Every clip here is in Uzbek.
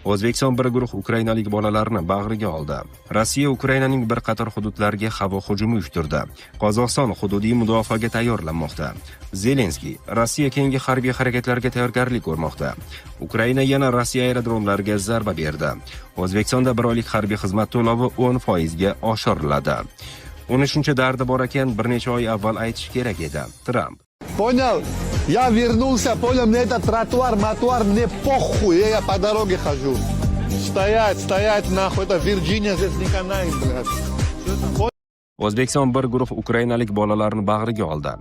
O'zbekiston bir guruh ukrainalik bolalarni bag'riga oldi. Rossiya Ukrainaning bir qator hududlariga havo hujumi uyushtirdi. Qozog'iston hududiy mudofaaga tayyorlanmoqda. Zelenskiy Rossiya keyingi harbiy harakatlarga tayyorgarlik ko'rmoqda. Ukraina yana Rossiya aerodromlariga zarba berdi. O'zbekistonda bir oylik harbiy xizmat to'lovi 10% ga oshiriladi. Uni shuncha dardi bor ekan, bir necha oy avval aytish kerak edi. Tramp. Понял? Я вернулся, понял, мне этот тротуар, мне похуй, я по дороге хожу. Стоять, нахуй, это Virginia, здесь не канает, блядь. O'zbekiston bir guruh ukrainalik bolalarni bag'riga oldi.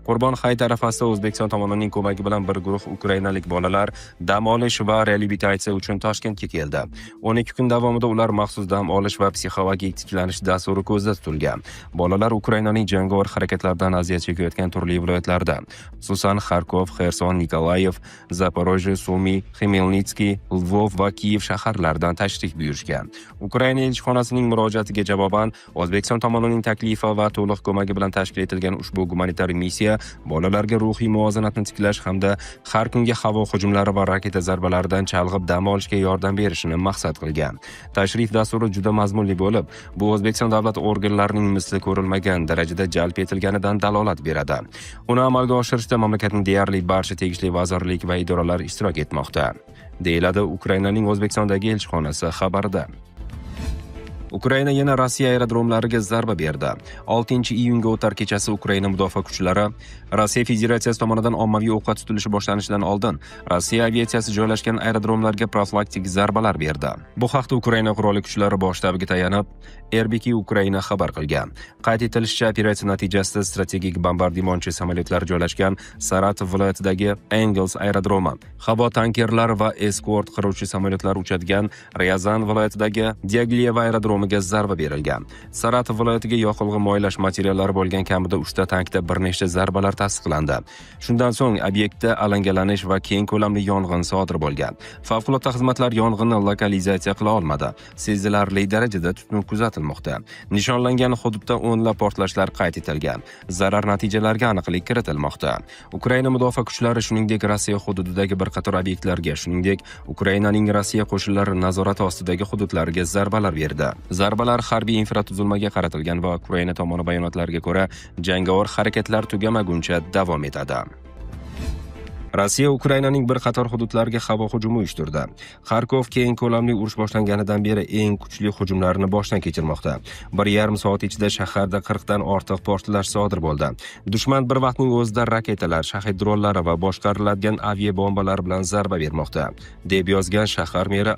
Qurbon hayiti arafasida O'zbekiston tomonining ko'magi bilan bir guruh ukrainalik bolalar dam olish va reabilitatsiya uchun Toshkentga keldi. 12 kun davomida ular maxsus dam olish va psixologik tiklanish dasturi ko'zda tutilgan. Bolalar Ukrainaning jangovar harakatlaridan aziyat chekayotgan turli viloyatlarda, xususan Kharkov, Xerson, Nikolayev, Zaporojye, Sumy, Xmelnitskiy, Lvov va Kiyev shaharlaridan tashrif buyurishgan. Ukraina elchixonasining murojaatiga javoban O'zbekiston tomonining taklifi va to'liq ko'magi bilan tashkil etilgan ushbu gumanitar missiya bolalarga ruhiy muvozanatni tiklash hamda har kungi havo hujumlari va raketa zarbalaridan chalg'ib dam olishga yordam berishini maqsad qilgan. Tashrif dasturi juda mazmunli bo'lib, bu O'zbekiston davlat organlarining misli ko'rilmagan darajada jalb etilganidan dalolat beradi. Uni amalga oshirishda mamlakatning deyarli barcha tegishli vazirlik va idoralar ishtirok etmoqda, deyiladi Ukrainaning O'zbekistondagi elchixonasi xabarida. Ukraina yana Rossiya aerodromlariga zarba berdi. 6-iyunga o'tar kechasi Ukraina mudofaa kuchlari Rossiya Federatsiyasi tomonidan ommaviy o'qqa tutilishi boshlanishidan oldin Rossiya aviatsiyasi joylashgan aerodromlarga profilaktik zarbalar berdi. Bu haqda Ukraina qurolli kuchlari bosh shtabiga tayanib, RBK Ukraina xabar qilgan. Qayd etilishicha, operatsiya natijasida strategik bombardimonchi samolyotlar joylashgan Saratov viloyatidagi Engels aerodromi, havo tankerlar va eskort qiruvchi samolyotlar uchadigan Ryazan viloyatidagi Diagilyevo aerodromiga zarba berilgan. Saratov viloyatiga yoqilg'i moylash materiallari bo'lgan kamida 3 ta tankda bir nechta zarbalar tasdiqlandi. Shundan so'ng obyektda alangalanish va keng ko'lamli yong'in sodir bo'lgan. Favqulodda xizmatlar yong'inni lokalizatsiya qila olmadi. Sezilarli darajada tutun kuzatilmoqda. Nishonlangan hududda o'nlab portlashlar qayd etilgan. Zarar natijalariga aniqlik kiritilmoqda. Ukraina mudofaa kuchlari shuningdek Rossiya hududidagi bir qator obyektlarga, shuningdek Ukrainaning Rossiya qo'shinlari nazorati ostidagi hududlarga zarbalar berdi. Zarbalar harbiy infratuzilmaga qaratilgan va Ukraina tomoni bayonotlariga ko'ra jangovar harakatlar tugamaguncha davom etadi. Rossiya Ukrainaning bir qator hududlariga havo hujumi uyushtirdi. Kharkov keng ko'lamli urush boshlanganidan beri eng kuchli hujumlarni boshdan kechirmoqda. 1,5 soat ichida shaharda 40 dan ortiq portlash sodir bo'ldi. Dushman bir vaqtning o'zida raketalar, shahid dronlari va boshqariladigan aviabombalar bilan zarba bermoqda, deb yozgan shahar meri